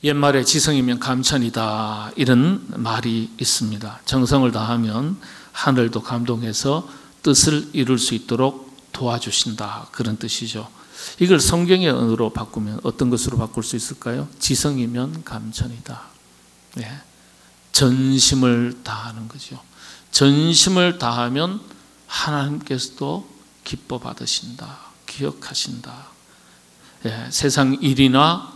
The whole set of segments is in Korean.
옛말에 지성이면 감천이다 이런 말이 있습니다. 정성을 다하면 하늘도 감동해서 뜻을 이룰 수 있도록 도와주신다, 그런 뜻이죠. 이걸 성경의 언어로 바꾸면 어떤 것으로 바꿀 수 있을까요? 지성이면 감천이다. 네. 전심을 다하는 거죠. 전심을 다하면 하나님께서도 기뻐 받으신다, 기억하신다. 예, 세상 일이나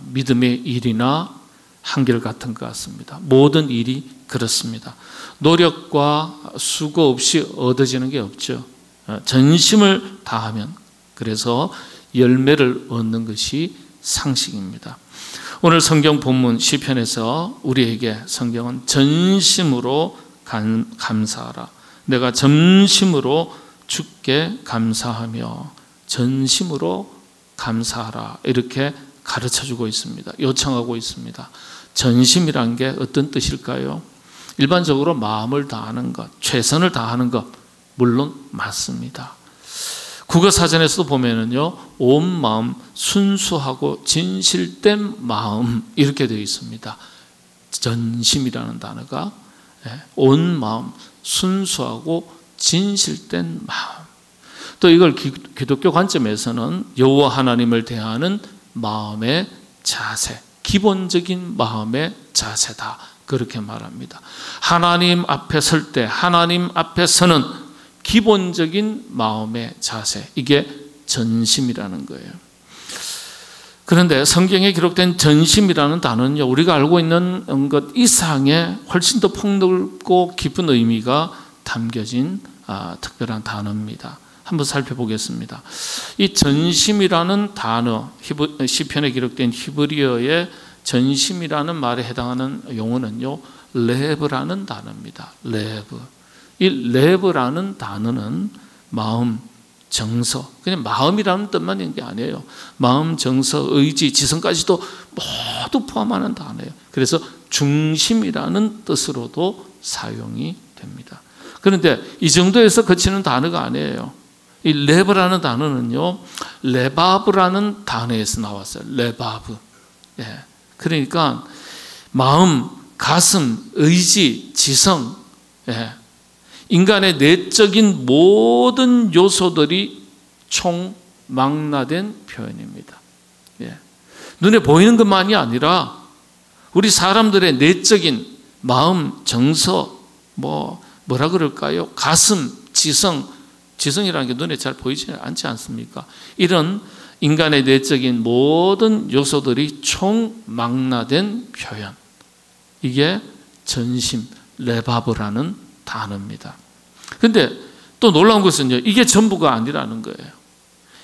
믿음의 일이나 한결같은 것 같습니다. 모든 일이 그렇습니다. 노력과 수고 없이 얻어지는 게 없죠. 전심을 다하면, 그래서 열매를 얻는 것이 상식입니다. 오늘 성경 본문 시편에서 우리에게 성경은 전심으로 감사하라, 내가 전심으로 주께 감사하며 전심으로 감사하라, 이렇게 가르쳐주고 있습니다. 요청하고 있습니다. 전심이란 게 어떤 뜻일까요? 일반적으로 마음을 다하는 것, 최선을 다하는 것, 물론 맞습니다. 국어사전에서도 보면은요, 온 마음, 순수하고 진실된 마음, 이렇게 되어 있습니다. 전심이라는 단어가 온 마음, 순수하고 진실된 마음. 또 이걸 기독교 관점에서는 여호와 하나님을 대하는 마음의 자세, 기본적인 마음의 자세다, 그렇게 말합니다. 하나님 앞에 설 때, 하나님 앞에 서는 기본적인 마음의 자세, 이게 전심이라는 거예요. 그런데 성경에 기록된 전심이라는 단어는요, 우리가 알고 있는 것 이상의 훨씬 더 폭넓고 깊은 의미가 담겨진 특별한 단어입니다. 한번 살펴보겠습니다. 이 전심이라는 단어, 시편에 기록된 히브리어의 전심이라는 말에 해당하는 용어는요, 레브라는 단어입니다. 레브. 이 레브라는 단어는 마음, 정서, 그냥 마음이라는 뜻만 있는 게 아니에요. 마음, 정서, 의지, 지성까지도 모두 포함하는 단어예요. 그래서 중심이라는 뜻으로도 사용이 됩니다. 그런데 이 정도에서 그치는 단어가 아니에요. 이 레브라는 단어는요, 레바브라는 단어에서 나왔어요. 레바브. 예. 그러니까 마음, 가슴, 의지, 지성, 예. 인간의 내적인 모든 요소들이 총망라된 표현입니다. 예. 눈에 보이는 것만이 아니라 우리 사람들의 내적인 마음, 정서, 뭐라 그럴까요? 가슴, 지성이라는 게 눈에 잘 보이지 않지 않습니까? 이런 인간의 내적인 모든 요소들이 총망라된 표현, 이게 전심, 레바브라는 단어입니다. 그런데 또 놀라운 것은요, 이게 전부가 아니라는 거예요.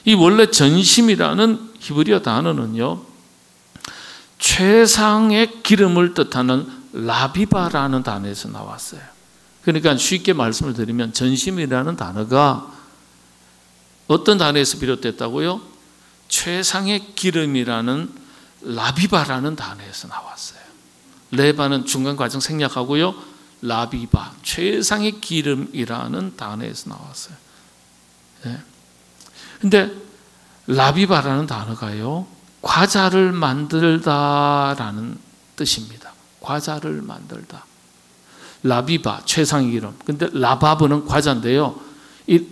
이 원래 전심이라는 히브리어 단어는요, 최상의 기름을 뜻하는 라비바라는 단어에서 나왔어요. 그러니까 쉽게 말씀을 드리면 전심이라는 단어가 어떤 단어에서 비롯됐다고요? 최상의 기름이라는 라비바라는 단어에서 나왔어요. 레바는 중간 과정 생략하고요, 라비바, 최상의 기름이라는 단어에서 나왔어요. 그런데 라비바라는 단어가요, 과자를 만들다라는 뜻입니다. 과자를 만들다. 라비바, 최상의 기름. 근데 라바브는 과자인데요, 이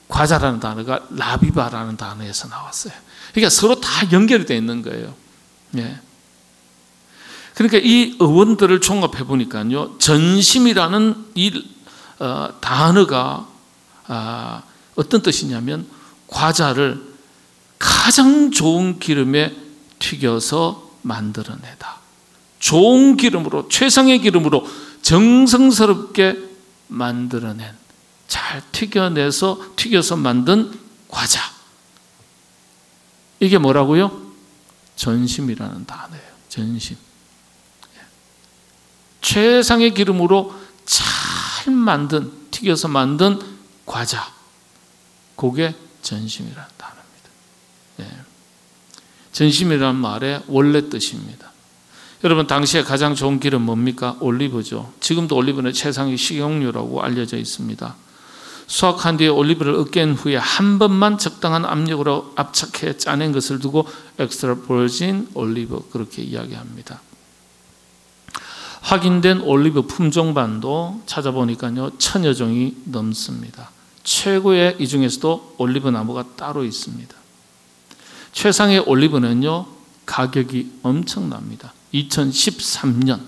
과자라는 단어가 라비바라는 단어에서 나왔어요. 그러니까 서로 다 연결이 되어 있는 거예요. 예. 그러니까 이 어원들을 종합해 보니까요, 전심이라는 이 단어가 어떤 뜻이냐면 과자를 가장 좋은 기름에 튀겨서 만들어내다. 좋은 기름으로, 최상의 기름으로 정성스럽게 만들어낸, 잘 튀겨서 만든 과자. 이게 뭐라고요? 전심이라는 단어예요. 전심. 최상의 기름으로 잘 튀겨서 만든 과자. 그게 전심이라는 단어입니다. 예. 전심이라는 말의 원래 뜻입니다. 여러분, 당시에 가장 좋은 기름 뭡니까? 올리브죠. 지금도 올리브는 최상의 식용유라고 알려져 있습니다. 수확한 뒤에 올리브를 으깬 후에 한 번만 적당한 압력으로 압착해 짜낸 것을 두고 엑스트라 버진 올리브 그렇게 이야기합니다. 확인된 올리브 품종반도 찾아보니까요 1000여 종이 넘습니다. 최고의 이 중에서도 올리브 나무가 따로 있습니다. 최상의 올리브는요 가격이 엄청납니다. 2013년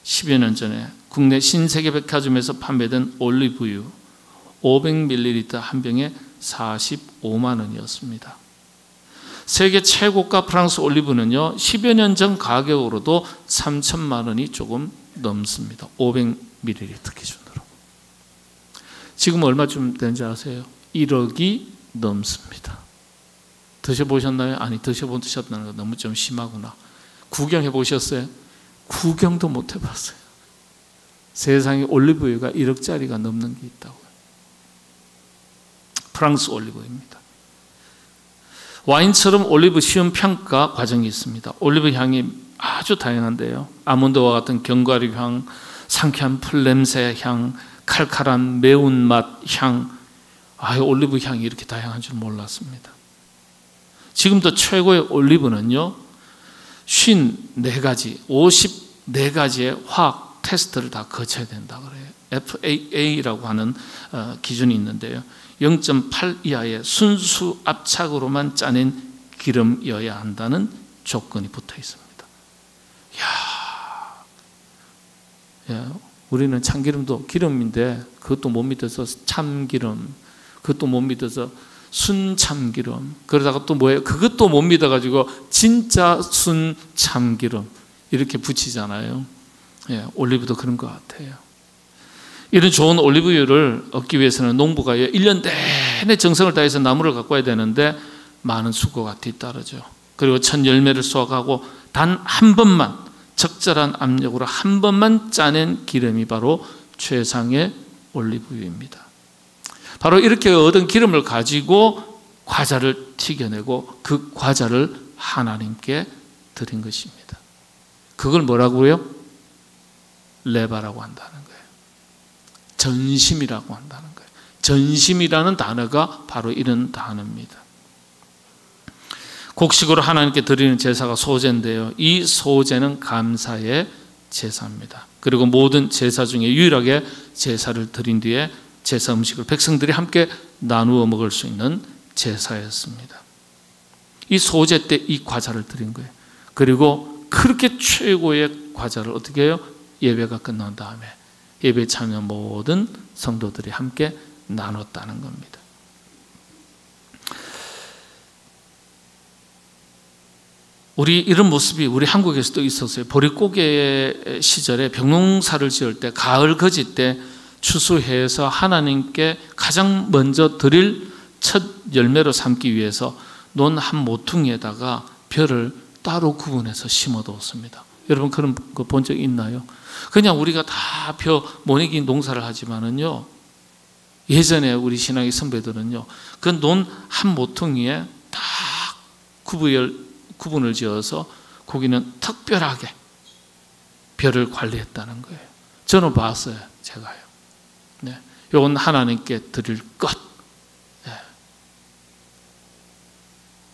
10여 년 전에 국내 신세계 백화점에서 판매된 올리브유 500ml 한 병에 45만 원이었습니다. 세계 최고가 프랑스 올리브는요 10여 년 전 가격으로도 3천만 원이 조금 넘습니다. 500ml 기준으로. 지금 얼마쯤 되는지 아세요? 1억이 넘습니다. 드셔보셨나요? 아니, 드셔보셨다는 거 너무 좀 심하구나. 구경해 보셨어요? 구경도 못 해봤어요. 세상에 올리브유가 1억짜리가 넘는 게 있다고요. 프랑스 올리브입니다. 와인처럼 올리브 시험 평가 과정이 있습니다. 올리브 향이 아주 다양한데요. 아몬드와 같은 견과류 향, 상쾌한 풀 냄새 향, 칼칼한 매운맛 향. 올리브 향이 이렇게 다양한 줄 몰랐습니다. 지금도 최고의 올리브는요 54가지, 54가지의 화학 테스트를 다 거쳐야 된다 그래요. FAA라고 하는 기준이 있는데요 0.8 이하의 순수 압착으로만 짜낸 기름이어야 한다는 조건이 붙어 있습니다. 우리는 참기름도 기름인데 그것도 못 믿어서 참기름, 그것도 못 믿어서 순참기름, 그러다가 또 뭐예요? 그것도 못 믿어가지고 진짜 순참기름 이렇게 붙이잖아요. 올리브도 그런 것 같아요. 이런 좋은 올리브유를 얻기 위해서는 농부가 1년 내내 정성을 다해서 나무를 갖고 와야 되는데 많은 수고가 뒤따르죠. 그리고 첫 열매를 수확하고 단 한 번만 적절한 압력으로 한 번만 짜낸 기름이 바로 최상의 올리브유입니다. 바로 이렇게 얻은 기름을 가지고 과자를 튀겨내고 그 과자를 하나님께 드린 것입니다. 그걸 뭐라고요? 레바라고 한다는 거예요. 전심이라고 한다는 거예요. 전심이라는 단어가 바로 이런 단어입니다. 곡식으로 하나님께 드리는 제사가 소제인데요. 이 소제는 감사의 제사입니다. 그리고 모든 제사 중에 유일하게 제사를 드린 뒤에 제사 음식을 백성들이 함께 나누어 먹을 수 있는 제사였습니다. 이 소제 때 이 과자를 드린 거예요. 그리고 그렇게 최고의 과자를 어떻게 해요? 예배가 끝난 다음에 예배에 참여한 모든 성도들이 함께 나눴다는 겁니다. 우리 이런 모습이 우리 한국에서도 있었어요. 보릿고개 시절에 벽농사를 지을 때 가을 거지 때 추수해서 하나님께 가장 먼저 드릴 첫 열매로 삼기 위해서 논 한 모퉁이에다가 벼를 따로 구분해서 심어두었습니다. 여러분 그런 거 본 적 있나요? 그냥 우리가 다 벼 모내기 농사를 하지만은요 예전에 우리 신앙의 선배들은요 그 논 한 모퉁이에 딱 구분을 지어서 거기는 특별하게 벼를 관리했다는 거예요. 저는 봤어요. 제가요. 이건 하나님께 드릴 것.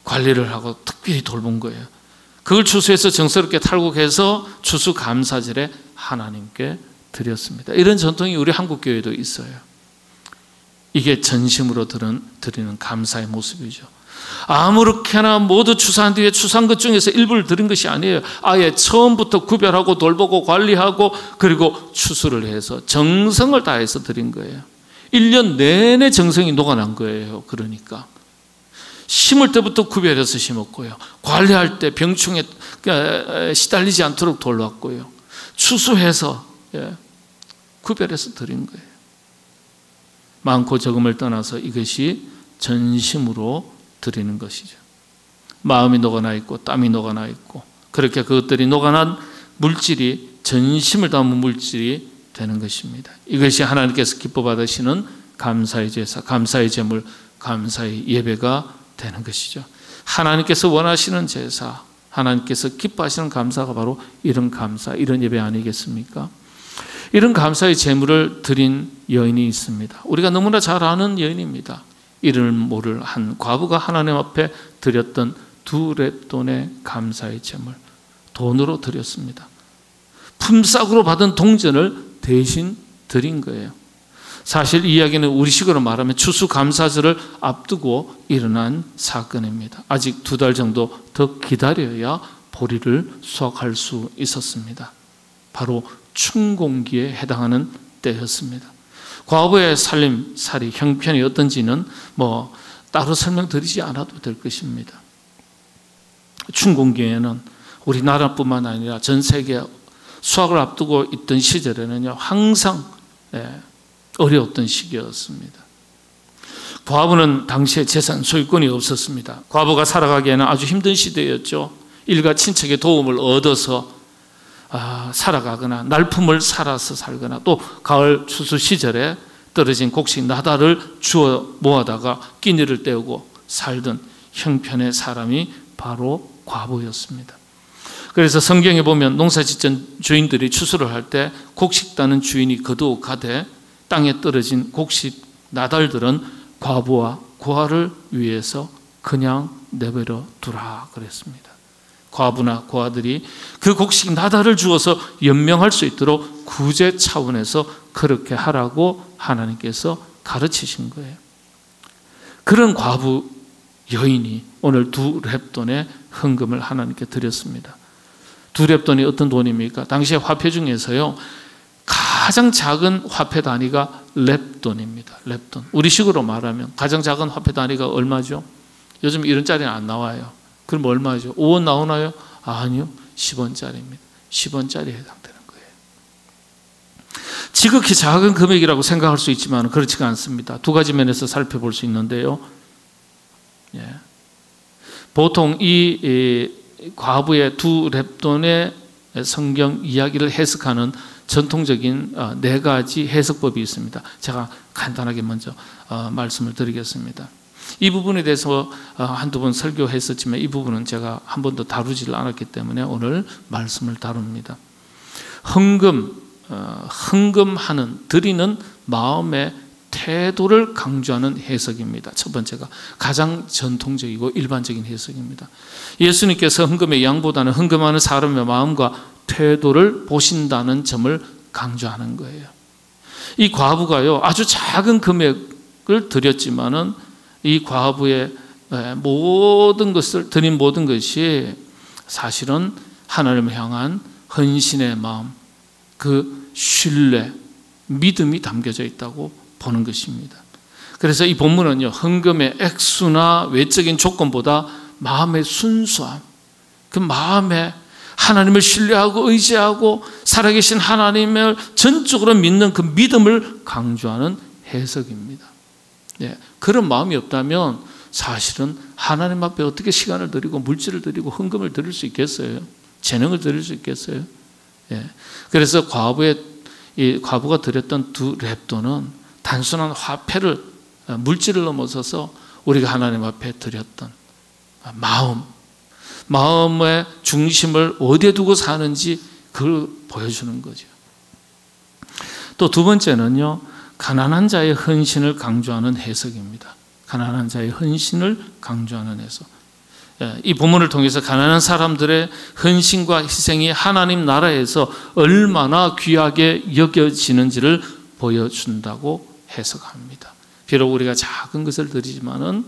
관리를 하고 특별히 돌본 거예요. 그걸 추수해서 정스럽게 탈곡해서 추수감사절에 하나님께 드렸습니다. 이런 전통이 우리 한국교회도 있어요. 이게 전심으로 드리는 감사의 모습이죠. 아무렇게나 모두 추수한 뒤에 추수한 것 중에서 일부를 드린 것이 아니에요. 아예 처음부터 구별하고 돌보고 관리하고 그리고 추수를 해서 정성을 다해서 드린 거예요. 1년 내내 정성이 녹아난 거예요. 그러니까 심을 때부터 구별해서 심었고요. 관리할 때 병충해 시달리지 않도록 돌봤고요. 추수해서 구별해서 드린 거예요. 많고 적음을 떠나서 이것이 전심으로 드리는 것이죠. 마음이 녹아나 있고 땀이 녹아나 있고 그렇게 그것들이 녹아난 물질이 전심을 담은 물질이 되는 것입니다. 이것이 하나님께서 기뻐 받으시는 감사의 제사, 감사의 제물, 감사의 예배가 되는 것이죠. 하나님께서 원하시는 제사, 하나님께서 기뻐하시는 감사가 바로 이런 감사, 이런 예배 아니겠습니까? 이런 감사의 제물을 드린 여인이 있습니다. 우리가 너무나 잘 아는 여인입니다. 이름을 모를 한 과부가 하나님 앞에 드렸던 2렙돈의 감사의 제물, 돈으로 드렸습니다. 품삯으로 받은 동전을 대신 드린 거예요. 사실 이 이야기는 우리식으로 말하면 추수감사절을 앞두고 일어난 사건입니다. 아직 2달 정도 더 기다려야 보리를 수확할 수 있었습니다. 바로 춘공기에 해당하는 때였습니다. 과부의 살림살이 형편이 어떤지는 따로 설명드리지 않아도 될 것입니다. 춘공기에는 우리나라뿐만 아니라 전 세계 수확을 앞두고 있던 시절에는요, 항상 어려웠던 시기였습니다. 과부는 당시에 재산 소유권이 없었습니다. 과부가 살아가기에는 아주 힘든 시대였죠. 일가 친척의 도움을 얻어서 살아가거나 날품을 살아서 살거나 또 가을 추수 시절에 떨어진 곡식 나달을 주워 모아다가 끼니를 때우고 살던 형편의 사람이 바로 과부였습니다. 그래서 성경에 보면 농사짓던 주인들이 추수를 할 때 곡식 따는 주인이 거두어 가되 땅에 떨어진 곡식 나달들은 과부와 고아를 위해서 그냥 내버려 두라 그랬습니다. 과부나 고아들이 그 곡식 나달을 주어서 연명할 수 있도록 구제 차원에서 그렇게 하라고 하나님께서 가르치신 거예요. 그런 과부 여인이 오늘 2렙돈의 헌금을 하나님께 드렸습니다. 2렙돈이 어떤 돈입니까? 당시의 화폐 중에서요, 가장 작은 화폐 단위가 렙돈입니다. 렙돈. 우리식으로 말하면 가장 작은 화폐 단위가 얼마죠? 요즘 이런 짜리는 안 나와요. 그럼 얼마죠? 5원 나오나요? 아니요. 10원짜리입니다. 10원짜리에 해당되는 거예요. 지극히 작은 금액이라고 생각할 수 있지만 그렇지가 않습니다. 2가지 면에서 살펴볼 수 있는데요. 보통 이 과부의 2렙돈의 성경 이야기를 해석하는 전통적인 4가지 해석법이 있습니다. 제가 간단하게 먼저 말씀을 드리겠습니다. 이 부분에 대해서 한두 번 설교했었지만 이 부분은 제가 한 번도 다루지를 않았기 때문에 오늘 말씀을 다룹니다. 헌금하는, 드리는 마음의 태도를 강조하는 해석입니다. 첫 번째가 가장 전통적이고 일반적인 해석입니다. 예수님께서 헌금의 양보다는 헌금하는 사람의 마음과 태도를 보신다는 점을 강조하는 거예요. 이 과부가요, 아주 작은 금액을 드렸지만은 이 과부의 모든 것을 드린 모든 것이 사실은 하나님을 향한 헌신의 마음, 그 신뢰, 믿음이 담겨져 있다고 보는 것입니다. 그래서 이 본문은요, 헌금의 액수나 외적인 조건보다 마음의 순수함, 그 마음에 하나님을 신뢰하고 의지하고 살아계신 하나님을 전적으로 믿는 그 믿음을 강조하는 해석입니다. 그런 마음이 없다면 사실은 하나님 앞에 어떻게 시간을 드리고 물질을 드리고 헌금을 드릴 수 있겠어요? 재능을 드릴 수 있겠어요? 그래서 과부가 드렸던 2렙돈은 단순한 화폐를, 물질을 넘어서서 우리가 하나님 앞에 드렸던 마음의 중심을 어디에 두고 사는지 그걸 보여주는 거죠. 또 2번째는요, 가난한 자의 헌신을 강조하는 해석입니다. 가난한 자의 헌신을 강조하는 해석. 이 본문을 통해서 가난한 사람들의 헌신과 희생이 하나님 나라에서 얼마나 귀하게 여겨지는지를 보여준다고 해석합니다. 비록 우리가 작은 것을 드리지만은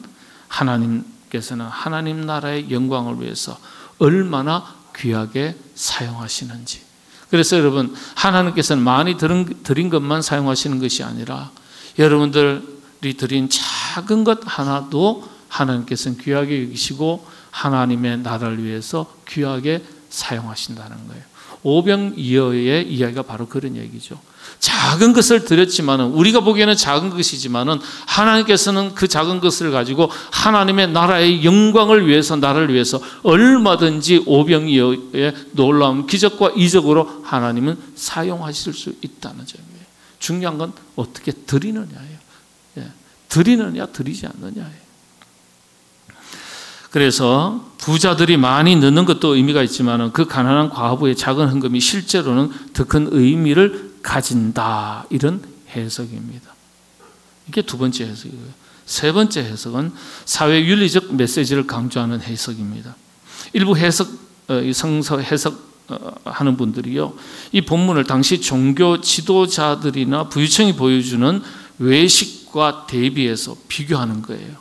하나님께서는 하나님 나라의 영광을 위해서 얼마나 귀하게 사용하시는지. 그래서 여러분, 하나님께서는 많이 드린 것만 사용하시는 것이 아니라 여러분들이 드린 작은 것 하나도 하나님께서는 귀하게 여기시고 하나님의 나라를 위해서 귀하게 사용하신다는 거예요. 오병이어의 이야기가 바로 그런 얘기죠. 작은 것을 드렸지만은, 우리가 보기에는 작은 것이지만은 하나님께서는 그 작은 것을 가지고 하나님의 나라의 영광을 위해서, 나라를 위해서 얼마든지 오병이어의 놀라운 기적과 이적으로 하나님은 사용하실 수 있다는 점이에요. 중요한 건 어떻게 드리느냐예요. 드리느냐 드리지 않느냐예요. 그래서 부자들이 많이 넣는 것도 의미가 있지만 그 가난한 과부의 작은 헌금이 실제로는 더 큰 의미를 가진다, 이런 해석입니다. 이게 두 번째 해석이고요. 세 번째 해석은 사회 윤리적 메시지를 강조하는 해석입니다. 일부 성서 해석하는 분들이요, 이 본문을 당시 종교 지도자들이나 부유층이 보여주는 외식과 대비해서 비교하는 거예요.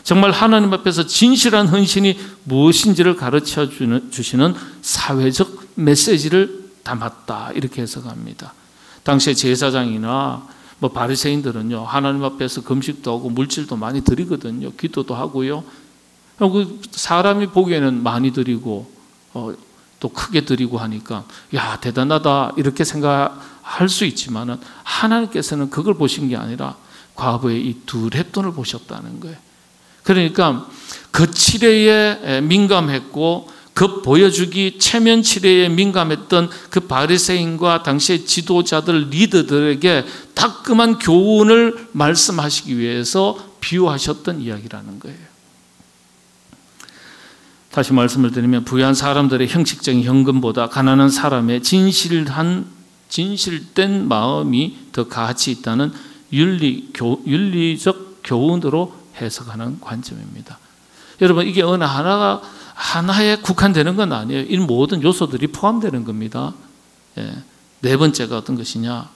정말 하나님 앞에서 진실한 헌신이 무엇인지를 가르쳐 주시는 사회적 메시지를 담았다, 이렇게 해석합니다. 당시에 제사장이나 바리새인들은요, 하나님 앞에서 금식도 하고 물질도 많이 드리거든요. 기도도 하고요. 사람이 보기에는 많이 드리고 또 크게 드리고 하니까 야, 대단하다, 이렇게 생각할 수 있지만은 하나님께서는 그걸 보신 게 아니라 과부의 이 두 렙돈을 보셨다는 거예요. 그러니까 거칠애에 민감했고 보여주기 체면 치레에 민감했던 그 바리새인과 당시의 지도자들, 리더들에게 따끔한 교훈을 말씀하시기 위해서 비유하셨던 이야기라는 거예요. 다시 말씀을 드리면 부유한 사람들의 형식적인 현금보다 가난한 사람의 진실된 마음이 더 가치 있다는 윤리적 교훈으로 해석하는 관점입니다. 여러분, 이게 어느 하나에 국한되는 건 아니에요. 이 모든 요소들이 포함되는 겁니다. 네 번째가 어떤 것이냐?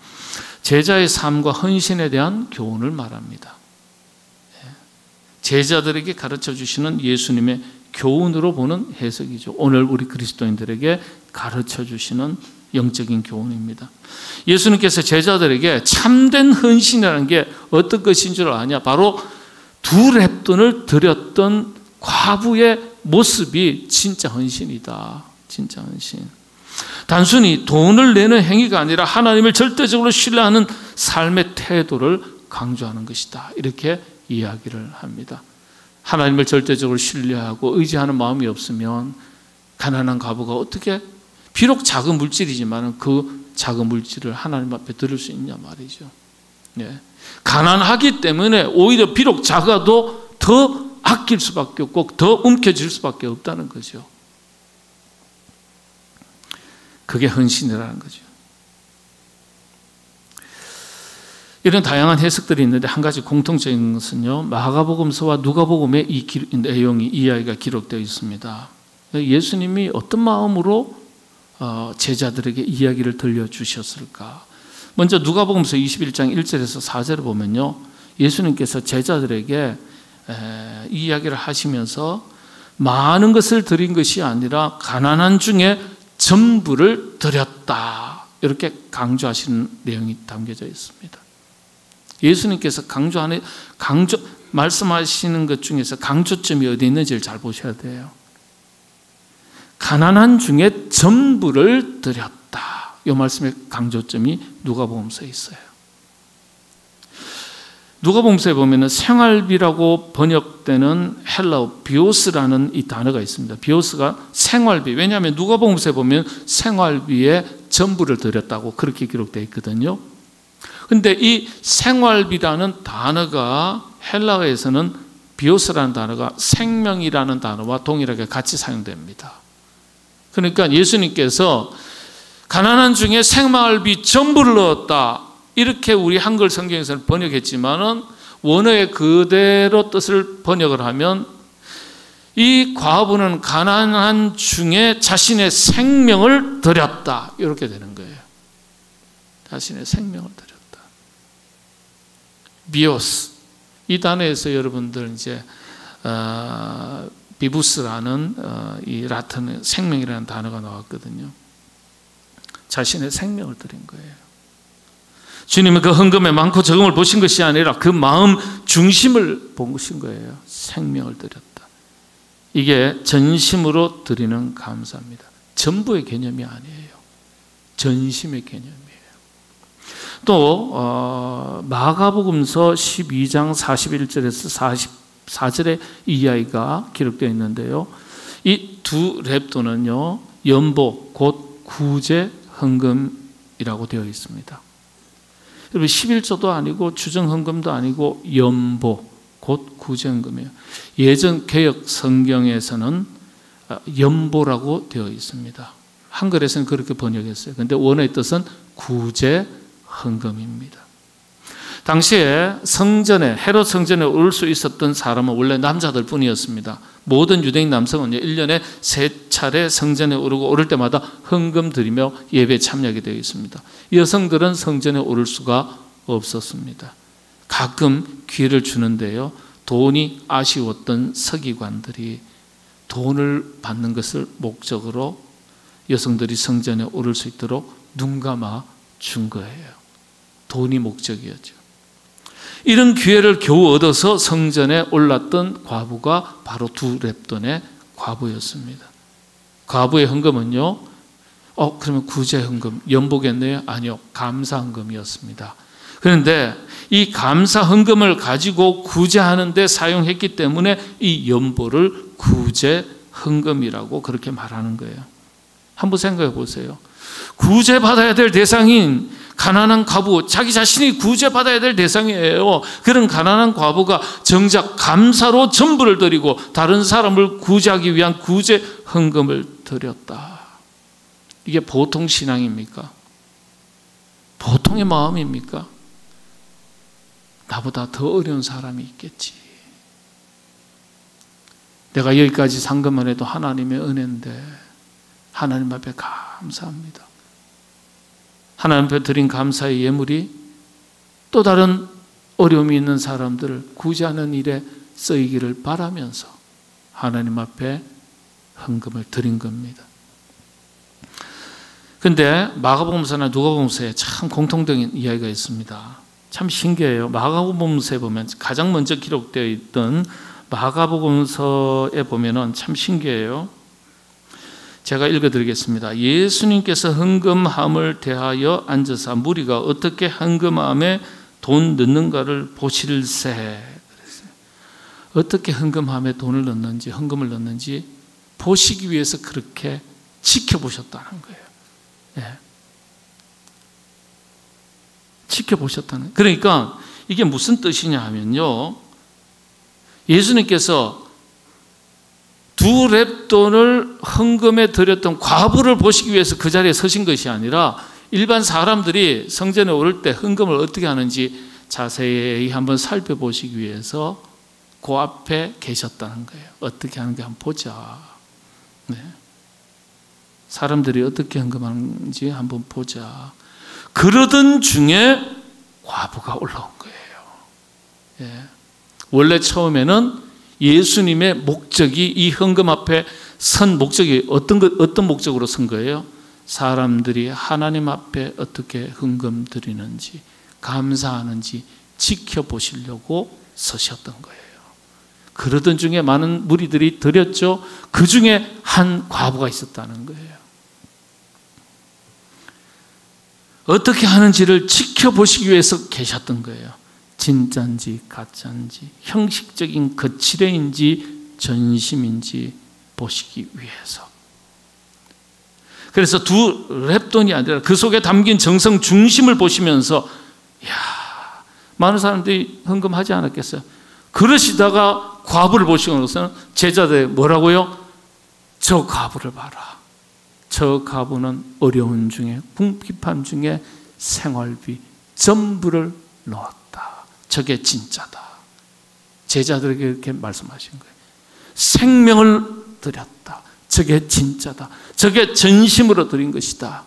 제자의 삶과 헌신에 대한 교훈을 말합니다. 제자들에게 가르쳐 주시는 예수님의 교훈으로 보는 해석이죠. 오늘 우리 그리스도인들에게 가르쳐 주시는 영적인 교훈입니다. 예수님께서 제자들에게 참된 헌신이라는 게 어떤 것인 줄 아냐? 바로 두 렙돈을 드렸던 과부의 모습이 진짜 헌신이다. 진짜 헌신. 단순히 돈을 내는 행위가 아니라 하나님을 절대적으로 신뢰하는 삶의 태도를 강조하는 것이다, 이렇게 이야기를 합니다. 하나님을 절대적으로 신뢰하고 의지하는 마음이 없으면 가난한 과부가 어떻게, 비록 작은 물질이지만 그 작은 물질을 하나님 앞에 드릴 수 있냐 말이죠. 가난하기 때문에 오히려 비록 작아도 더 아낄 수밖에 없고 더 움켜쥘 수밖에 없다는 거죠. 그게 헌신이라는 거죠. 이런 다양한 해석들이 있는데 한 가지 공통적인 것은요, 마가복음서와 누가복음에 이 내용이, 이야기가 기록되어 있습니다. 예수님이 어떤 마음으로 제자들에게 이야기를 들려주셨을까? 먼저 누가복음서 21장 1절에서 4절을 보면요, 예수님께서 제자들에게 이 이야기를 하시면서 많은 것을 드린 것이 아니라 가난한 중에 전부를 드렸다, 이렇게 강조하시는 내용이 담겨져 있습니다. 예수님께서 말씀하시는 것 중에서 강조점이 어디 있는지를 잘 보셔야 돼요. 가난한 중에 전부를 드렸다, 이 말씀의 강조점이 누가복음서에 있어요. 누가복음서에 보면은 생활비라고 번역되는 헬라어 비오스라는 이 단어가 있습니다. 비오스가 생활비, 왜냐하면 누가복음서에 보면 생활비에 전부를 드렸다고 그렇게 기록되어 있거든요. 그런데 이 생활비라는 단어가 헬라어에서는 비오스라는 단어가 생명이라는 단어와 동일하게 같이 사용됩니다. 그러니까 예수님께서 가난한 중에 생활비 전부를 넣었다, 이렇게 우리 한글 성경에서는 번역했지만은 원어의 그대로 뜻을 번역을 하면 이 과부는 가난한 중에 자신의 생명을 드렸다, 이렇게 되는 거예요. 자신의 생명을 드렸다. 비오스, 이 단어에서 여러분들 이제 비부스라는 이 라틴의 생명이라는 단어가 나왔거든요. 자신의 생명을 드린 거예요. 주님은 그 헌금의 많고 적음을 보신 것이 아니라 그 마음 중심을 보신 거예요. 생명을 드렸다. 이게 전심으로 드리는 감사입니다. 전부의 개념이 아니에요. 전심의 개념이에요. 또 마가복음서 12장 41절에서 44절에 이 이야기가 기록되어 있는데요, 이 두 렙돈은요, 연보 곧 구제 헌금이라고 되어 있습니다. 여러분, 11조도 아니고 주정헌금도 아니고 연보 곧 구제헌금이에요. 예전 개역 성경에서는 연보라고 되어 있습니다. 한글에서는 그렇게 번역했어요. 그런데 원어의 뜻은 구제 헌금입니다. 당시에 성전에, 헤롯 성전에 오를 수 있었던 사람은 원래 남자들 뿐이었습니다. 모든 유대인 남성은 1년에 3차례 성전에 오르고 오를 때마다 헌금 드리며 예배에 참여하게 되어 있습니다. 여성들은 성전에 오를 수가 없었습니다. 가끔 기회를 주는데요, 돈이 아쉬웠던 서기관들이 돈을 받는 것을 목적으로 여성들이 성전에 오를 수 있도록 눈 감아 준 거예요. 돈이 목적이었죠. 이런 기회를 겨우 얻어서 성전에 올랐던 과부가 바로 두 렙돈의 과부였습니다. 과부의 헌금은요, 그러면 구제 헌금, 연보겠네요? 아니요, 감사 헌금이었습니다. 그런데 이 감사 헌금을 가지고 구제하는 데 사용했기 때문에 이 연보를 구제 헌금이라고 그렇게 말하는 거예요. 한번 생각해 보세요. 구제받아야 될 대상인 가난한 과부, 자기 자신이 구제받아야 될 대상이에요. 그런 가난한 과부가 정작 감사로 전부를 드리고 다른 사람을 구제하기 위한 구제 헌금을 드렸다. 이게 보통 신앙입니까? 보통의 마음입니까? 나보다 더 어려운 사람이 있겠지. 내가 여기까지 산 것만 해도 하나님의 은혜인데 하나님 앞에 감사합니다. 하나님 앞에 드린 감사의 예물이 또 다른 어려움이 있는 사람들을 구제하는 일에 쓰이기를 바라면서 하나님 앞에 헌금을 드린 겁니다. 그런데 마가복음서나 누가복음서에 참 공통적인 이야기가 있습니다. 참 신기해요. 마가복음서에 보면 가장 먼저 기록되어 있던 마가복음서에 보면은 참 신기해요. 제가 읽어드리겠습니다. 예수님께서 헌금함을 대하여 앉으사 무리가 어떻게 헌금함에 돈 넣는가를 보실세. 그랬어요. 어떻게 헌금함에 돈을 넣는지, 헌금을 넣는지 보시기 위해서 그렇게 지켜보셨다는 거예요. 네. 지켜보셨다는. 그러니까 이게 무슨 뜻이냐 하면요, 예수님께서 두 렙돈을 헌금에 드렸던 과부를 보시기 위해서 그 자리에 서신 것이 아니라 일반 사람들이 성전에 오를 때 헌금을 어떻게 하는지 자세히 한번 살펴보시기 위해서 그 앞에 계셨다는 거예요. 어떻게 하는지 한번 보자. 네. 사람들이 어떻게 헌금하는지 한번 보자. 그러던 중에 과부가 올라온 거예요. 예. 원래 처음에는 예수님의 목적이, 이 헌금 앞에 선 목적이 어떤 목적으로 선 거예요? 사람들이 하나님 앞에 어떻게 헌금 드리는지, 감사하는지 지켜보시려고 서셨던 거예요. 그러던 중에 많은 무리들이 드렸죠. 그 중에 한 과부가 있었다는 거예요. 어떻게 하는지를 지켜보시기 위해서 계셨던 거예요. 진짜인지 가짜인지, 형식적인 거칠애인지 전심인지 보시기 위해서. 그래서 두 렙돈이 아니라 그 속에 담긴 정성 중심을 보시면서, 이야, 많은 사람들이 헌금하지 않았겠어요? 그러시다가 과부를 보시고서는 제자들 뭐라고요? 저 과부를 봐라. 저 과부는 어려운 중에, 궁핍함 중에 생활비 전부를 넣었다. 저게 진짜다. 제자들에게 이렇게 말씀하신 거예요. 생명을 드렸다. 저게 진짜다. 저게 전심으로 드린 것이다.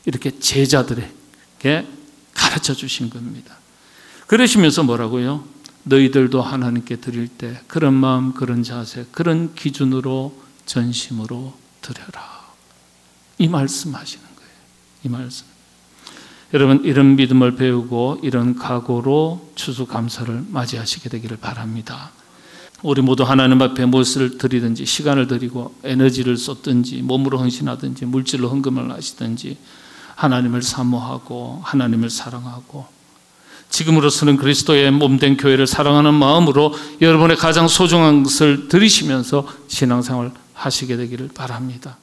이렇게 제자들에게 가르쳐 주신 겁니다. 그러시면서 뭐라고요? 너희들도 하나님께 드릴 때 그런 마음, 그런 자세, 그런 기준으로 전심으로 드려라. 이 말씀 하시는 거예요. 이 말씀. 여러분, 이런 믿음을 배우고 이런 각오로 추수감사를 맞이하시게 되기를 바랍니다. 우리 모두 하나님 앞에 무엇을 드리든지, 시간을 드리고 에너지를 쏟든지, 몸으로 헌신하든지, 물질로 헌금을 하시든지, 하나님을 사모하고 하나님을 사랑하고 지금으로서는 그리스도의 몸된 교회를 사랑하는 마음으로 여러분의 가장 소중한 것을 드리시면서 신앙생활 하시게 되기를 바랍니다.